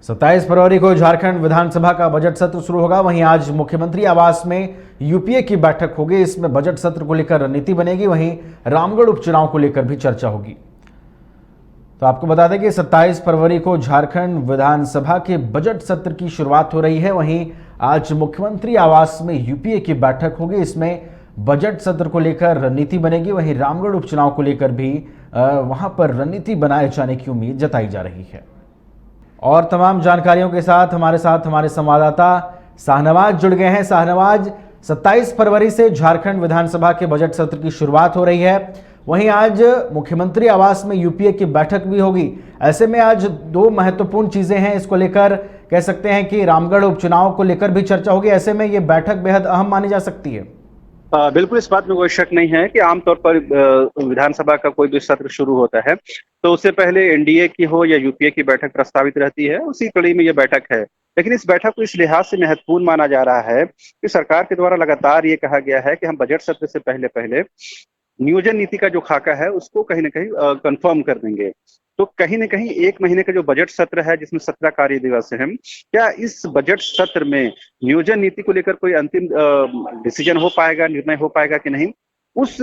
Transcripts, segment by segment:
27 फरवरी को झारखंड विधानसभा का बजट सत्र शुरू होगा। वहीं आज मुख्यमंत्री आवास में यूपीए की बैठक होगी। इसमें बजट सत्र को लेकर रणनीति बनेगी। वहीं रामगढ़ उपचुनाव को लेकर भी चर्चा होगी। तो आपको बता दें कि 27 फरवरी को झारखंड विधानसभा के बजट सत्र की शुरुआत हो रही है। वहीं आज मुख्यमंत्री आवास में यूपीए की बैठक होगी। इसमें बजट सत्र को लेकर रणनीति बनेगी। वहीं रामगढ़ उपचुनाव को लेकर भी वहां पर रणनीति बनाए जाने की उम्मीद जताई जा रही है। और तमाम जानकारियों के साथ हमारे संवाददाता शाहनवाज जुड़ गए हैं। शाहनवाज, 27 फरवरी से झारखंड विधानसभा के बजट सत्र की शुरुआत हो रही है। वहीं आज मुख्यमंत्री आवास में यूपीए की बैठक भी होगी। ऐसे में आज दो महत्वपूर्ण चीजें हैं। इसको लेकर कह सकते हैं कि रामगढ़ उपचुनाव को लेकर भी चर्चा होगी। ऐसे में ये बैठक बेहद अहम मानी जा सकती है। बिल्कुल, इस बात में कोई शक नहीं है कि आमतौर पर विधानसभा का कोई भी सत्र शुरू होता है तो उससे पहले एनडीए की हो या यूपीए की बैठक प्रस्तावित रहती है। उसी कड़ी में यह बैठक है। लेकिन इस बैठक को इस लिहाज से महत्वपूर्ण माना जा रहा है कि सरकार के द्वारा लगातार ये कहा गया है कि हम बजट सत्र से पहले पहले नियोजन नीति का जो खाका है उसको कहीं ना कहीं कंफर्म कर देंगे। तो कहीं ना कहीं एक महीने का जो बजट सत्र है जिसमें 17 कार्य दिवस है, क्या इस बजट सत्र में नियोजन नीति को लेकर कोई अंतिम डिसीजन हो पाएगा, निर्णय हो पाएगा कि नहीं, उस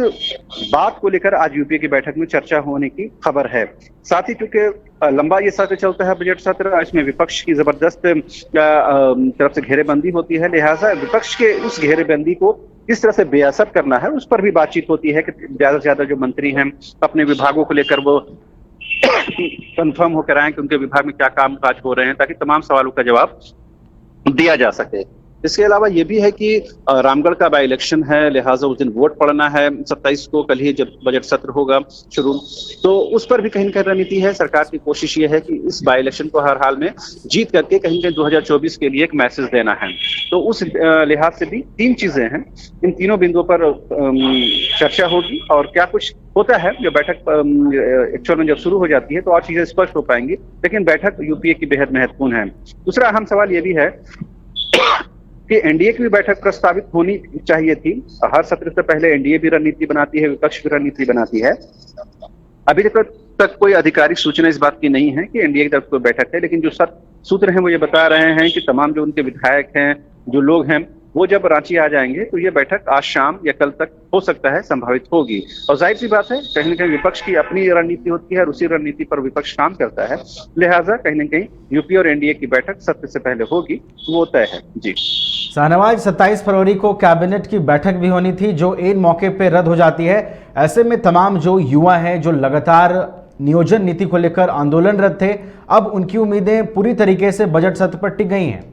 बात को लेकर आज यूपीए की बैठक में चर्चा होने की खबर है। साथ ही चूंकि लंबा ये सत्र चलता है बजट सत्र, इसमें विपक्ष की जबरदस्त तरफ से घेरेबंदी होती है। लिहाजा विपक्ष के उस घेरेबंदी को किस तरह से बेअसर करना है उस पर भी बातचीत होती है कि ज्यादा से ज्यादा जो मंत्री हैं अपने विभागों को लेकर वो कंफर्म होकर आए कि उनके विभाग में क्या काम काज हो रहे हैं, ताकि तमाम सवालों का जवाब दिया जा सके। इसके अलावा ये भी है कि रामगढ़ का बाई इलेक्शन है, लिहाजा उस दिन वोट पड़ना है 27 को, कल ही जब बजट सत्र होगा शुरू, तो उस पर भी कहीं ना कहीं रणनीति है। सरकार की कोशिश ये है कि इस बाई इलेक्शन को हर हाल में जीत करके कहीं ना कहीं 2024 के लिए एक मैसेज देना है। तो उस लिहाज से भी तीन चीजें हैं। इन तीनों बिंदुओं पर चर्चा होगी और क्या कुछ होता है जो बैठक एक्चुअल में जब शुरू हो जाती है तो और चीजें स्पष्ट हो पाएंगी। लेकिन बैठक यूपीए की बेहद महत्वपूर्ण है। दूसरा अहम सवाल ये भी है कि एनडीए की भी बैठक प्रस्तावित होनी चाहिए थी। हर सत्र से पहले एनडीए भी रणनीति बनाती है, विपक्ष भी रणनीति बनाती है। अभी तक कोई आधिकारिक सूचना इस बात की नहीं है कि एनडीए की तरफ कोई बैठक है, लेकिन जो सूत्र हैं वो ये बता रहे हैं कि तमाम जो उनके विधायक हैं, जो लोग हैं, वो जब रांची आ जाएंगे तो ये बैठक आज शाम या कल तक हो सकता है संभावित होगी। और जाहिर सी बात है कहीं ना कहीं विपक्ष की अपनी रणनीति होती है और उसी रणनीति पर विपक्ष काम करता है। लिहाजा कहीं ना कहीं यूपी और एनडीए की बैठक सत्र से पहले होगी, वो तय है। जी शाहनवाज, 27 फरवरी को कैबिनेट की बैठक भी होनी थी जो इन मौके पर रद्द हो जाती है। ऐसे में तमाम जो युवा हैं जो लगातार नियोजन नीति को लेकर आंदोलनरत थे, अब उनकी उम्मीदें पूरी तरीके से बजट सत्र पर टिक गई हैं।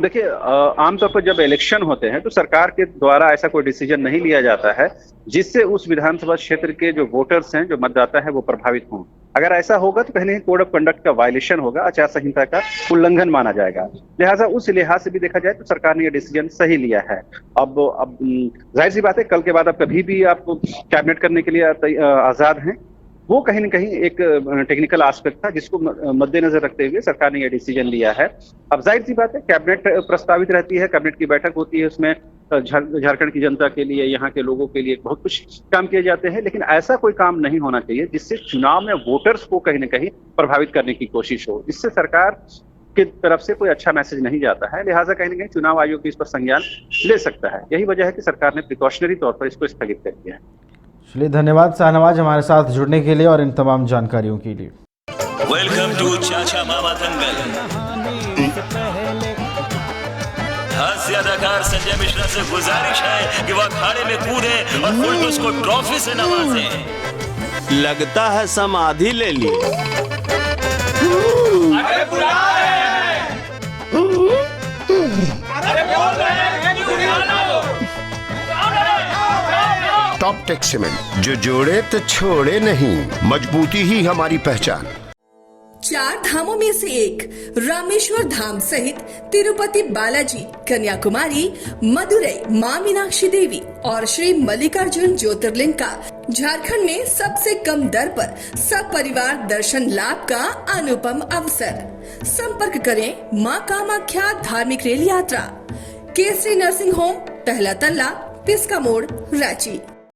देखिए, आमतौर पर जब इलेक्शन होते हैं तो सरकार के द्वारा ऐसा कोई डिसीजन नहीं लिया जाता है जिससे उस विधानसभा क्षेत्र के जो वोटर्स हैं, जो मतदाता है, वो प्रभावित हों। अगर ऐसा होगा तो कहीं कोड ऑफ कंडक्ट का वायलेशन होगा, आचार संहिता का उल्लंघन माना जाएगा। लिहाजा उस लिहाज से भी देखा जाए तो सरकार ने यह डिसीजन सही लिया है। अब जाहिर सी बात है कल के बाद आप कभी भी आपको कैबिनेट करने के लिए आजाद हैं। वो कहीं ना कहीं एक टेक्निकल एस्पेक्ट था जिसको मद्देनजर रखते हुए सरकार ने यह डिसीजन लिया है। अब जाहिर सी बात है कैबिनेट प्रस्तावित रहती है, कैबिनेट की बैठक होती है, उसमें झारखंड की जनता के लिए, यहाँ के लोगों के लिए बहुत कुछ काम किए जाते हैं। लेकिन ऐसा कोई काम नहीं होना चाहिए जिससे चुनाव में वोटर्स को कहीं ना कहीं प्रभावित करने की कोशिश हो, जिससे सरकार की तरफ से कोई अच्छा मैसेज नहीं जाता है। लिहाजा कहीं ना कहीं चुनाव आयोग इस पर संज्ञान ले सकता है। यही वजह है कि सरकार ने प्रिकॉशनरी तौर पर इसको स्थगित कर दिया है। चलिए, धन्यवाद शाहनवाज हमारे साथ जुड़ने के लिए और इन तमाम जानकारियों के लिए। वेलकम टू चाचा मामा दंगल। हास्य अदाकार संजय मिश्रा से गुजारिश है कि वह अखाड़े में कूदे और फुलटूस को ट्रॉफी से नवाजे। लगता है समाधि ले ली। अरे बुला रहे हैं। अरे बोल रहे हैं कि बुला लो। टॉप टेक सीमेंट, जो जोड़े तो छोड़े नहीं, मजबूती ही हमारी पहचान। 4 धामों में से एक रामेश्वर धाम सहित तिरुपति बालाजी, कन्याकुमारी, मदुरई माँ मीनाक्षी देवी और श्री मल्लिकार्जुन ज्योतिर्लिंग का झारखंड में सबसे कम दर पर सब परिवार दर्शन लाभ का अनुपम अवसर। संपर्क करें माँ कामाख्या धार्मिक रेल यात्रा, केसरी नर्सिंग होम, पहला तल्ला, पिस्का मोड़, रांची।